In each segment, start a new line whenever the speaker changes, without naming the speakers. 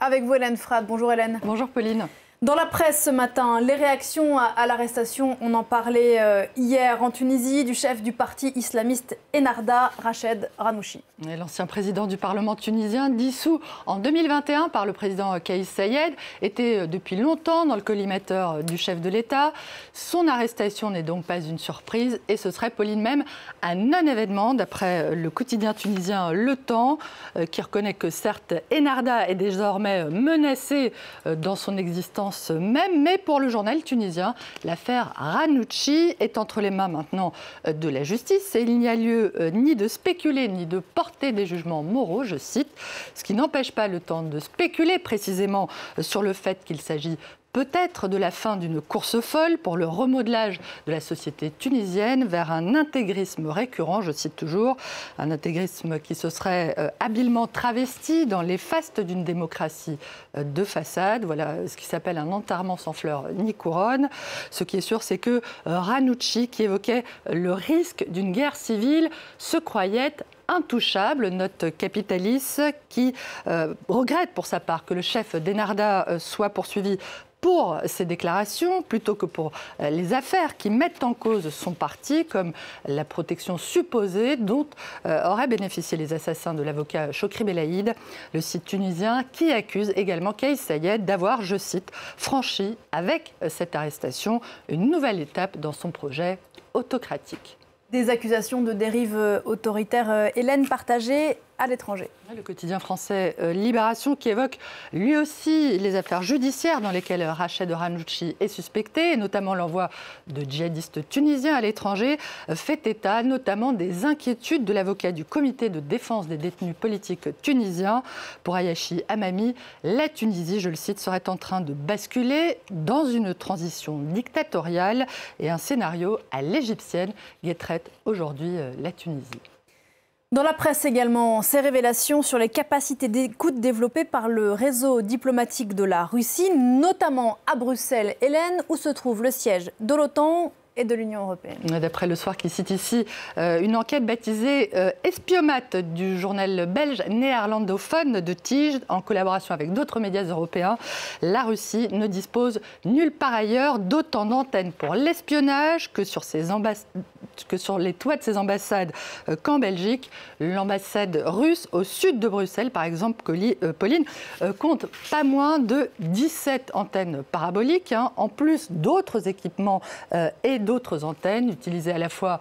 Avec vous, Hélène Frade. Bonjour Hélène.
Bonjour Pauline.
Dans la presse ce matin, les réactions à l'arrestation, on en parlait hier en Tunisie, du chef du parti islamiste Ennahda, Rached Ghannouchi.
L'ancien président du Parlement tunisien, dissous en 2021 par le président Kais Saied, était depuis longtemps dans le collimateur du chef de l'État. Son arrestation n'est donc pas une surprise et ce serait, Pauline, même un non-événement, d'après le quotidien tunisien Le Temps, qui reconnaît que certes Ennahda est désormais menacé dans son existence même, mais pour le journal tunisien, l'affaire Ghannouchi est entre les mains maintenant de la justice et il n'y a lieu ni de spéculer ni de porter des jugements moraux, je cite, ce qui n'empêche pas Le Temps de spéculer précisément sur le fait qu'il s'agit peut-être de la fin d'une course folle pour le remodelage de la société tunisienne vers un intégrisme récurrent, je cite toujours, un intégrisme qui se serait habilement travesti dans les fastes d'une démocratie de façade. Voilà ce qui s'appelle un enterrement sans fleurs ni couronne. Ce qui est sûr, c'est que Ghannouchi, qui évoquait le risque d'une guerre civile, se croyait intouchable, note Capitalis, qui regrette pour sa part que le chef d'Ennahda soit poursuivi pour ses déclarations plutôt que pour les affaires qui mettent en cause son parti, comme la protection supposée dont auraient bénéficié les assassins de l'avocat Chokri Belaïd, le site tunisien qui accuse également Kais Saied d'avoir, je cite, franchi avec cette arrestation une nouvelle étape dans son projet autocratique.
Des accusations de dérive autoritaire, Hélène, partagées à l'étranger.
Le quotidien français Libération qui évoque lui aussi les affaires judiciaires dans lesquelles Rached Ghannouchi est suspecté, et notamment l'envoi de djihadistes tunisiens à l'étranger, fait état notamment des inquiétudes de l'avocat du comité de défense des détenus politiques tunisiens. Pour Ayachi Amami, la Tunisie, je le cite, serait en train de basculer dans une transition dictatoriale et un scénario à l'égyptienne guetterait aujourd'hui la Tunisie.
Dans la presse également, ces révélations sur les capacités d'écoute développées par le réseau diplomatique de la Russie, notamment à Bruxelles, Hélène, où se trouve le siège de l'OTAN et de l'Union européenne.
D'après Le Soir qui cite ici une enquête baptisée Espiomate du journal belge néerlandophone de Tige, en collaboration avec d'autres médias européens, la Russie ne dispose nulle part ailleurs d'autant d'antennes pour l'espionnage que sur les toits de ses ambassades qu'en Belgique. L'ambassade russe au sud de Bruxelles, par exemple, Pauline, compte pas moins de 17 antennes paraboliques, en plus d'autres équipements et d'autres antennes utilisées à la fois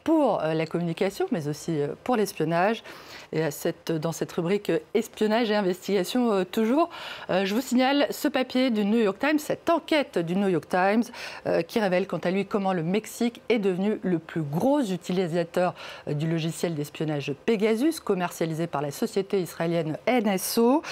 pour la communication, mais aussi pour l'espionnage. Et dans cette rubrique espionnage et investigation toujours, je vous signale ce papier du New York Times, cette enquête du New York Times, qui révèle quant à lui comment le Mexique est devenu le plus gros utilisateur du logiciel d'espionnage Pegasus, commercialisé par la société israélienne NSO.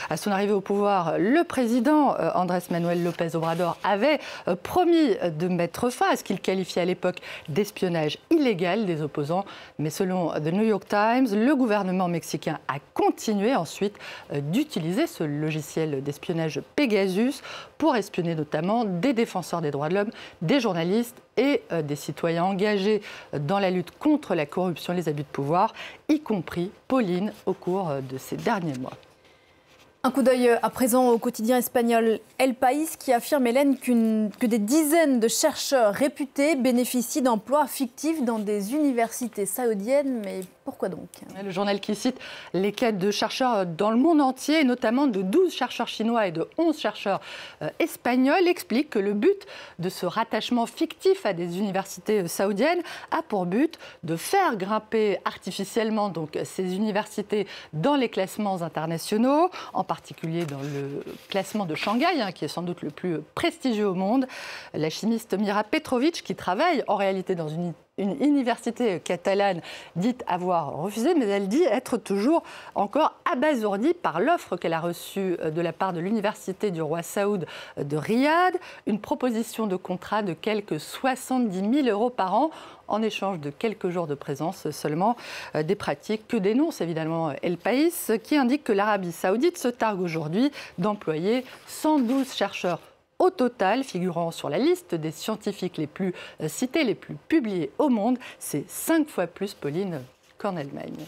À son arrivée au pouvoir, le président Andrés Manuel López Obrador avait promis de mettre fin à ce qu'il qualifiait à l'époque d'espionnage illégal des opposants. Mais selon The New York Times, le gouvernement mexicain a continué ensuite d'utiliser ce logiciel d'espionnage Pegasus pour espionner notamment des défenseurs des droits de l'homme, des journalistes et des citoyens engagés dans la lutte contre la corruption et les abus de pouvoir, y compris Pauline au cours de ces derniers mois.
Un coup d'œil à présent au quotidien espagnol El País qui affirme, Hélène, que des dizaines de chercheurs réputés bénéficient d'emplois fictifs dans des universités saoudiennes. Mais pourquoi donc?
Le journal qui cite les quêtes de chercheurs dans le monde entier, notamment de 12 chercheurs chinois et de 11 chercheurs espagnols, explique que le but de ce rattachement fictif à des universités saoudiennes a pour but de faire grimper artificiellement donc, ces universités dans les classements internationaux, en particulier dans le classement de Shanghai, qui est sans doute le plus prestigieux au monde. La chimiste Mira Petrovic, qui travaille en réalité dans une université catalane, dit avoir refusé, mais elle dit être toujours encore abasourdie par l'offre qu'elle a reçue de la part de l'université du roi Saoud de Riyad, une proposition de contrat de quelques 70 000 € par an en échange de quelques jours de présence seulement, des pratiques que dénonce évidemment El País, qui indique que l'Arabie saoudite se targue aujourd'hui d'employer 112 chercheurs au total, figurant sur la liste des scientifiques les plus cités, les plus publiés au monde. C'est 5 fois plus, Pauline, qu'en Allemagne.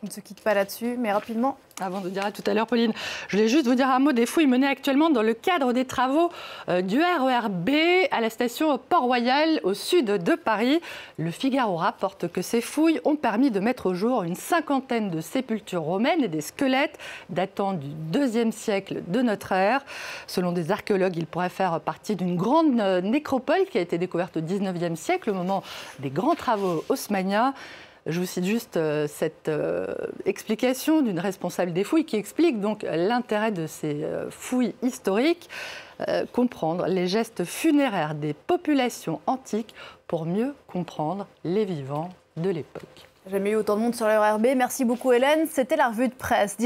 On ne se quitte pas là-dessus, mais rapidement,
Avant de dire à tout à l'heure, Pauline, je voulais juste vous dire un mot des fouilles menées actuellement dans le cadre des travaux du RER B à la station Port-Royal au sud de Paris. Le Figaro rapporte que ces fouilles ont permis de mettre au jour une cinquantaine de sépultures romaines et des squelettes datant du IIe siècle de notre ère. Selon des archéologues, ils pourraient faire partie d'une grande nécropole qui a été découverte au XIXe siècle, au moment des grands travaux haussmanniens. Je vous cite juste cette explication d'une responsable des fouilles qui explique donc l'intérêt de ces fouilles historiques, comprendre les gestes funéraires des populations antiques pour mieux comprendre les vivants de l'époque.
Jamais eu autant de monde sur le RER B. Merci beaucoup Hélène. C'était la revue de presse.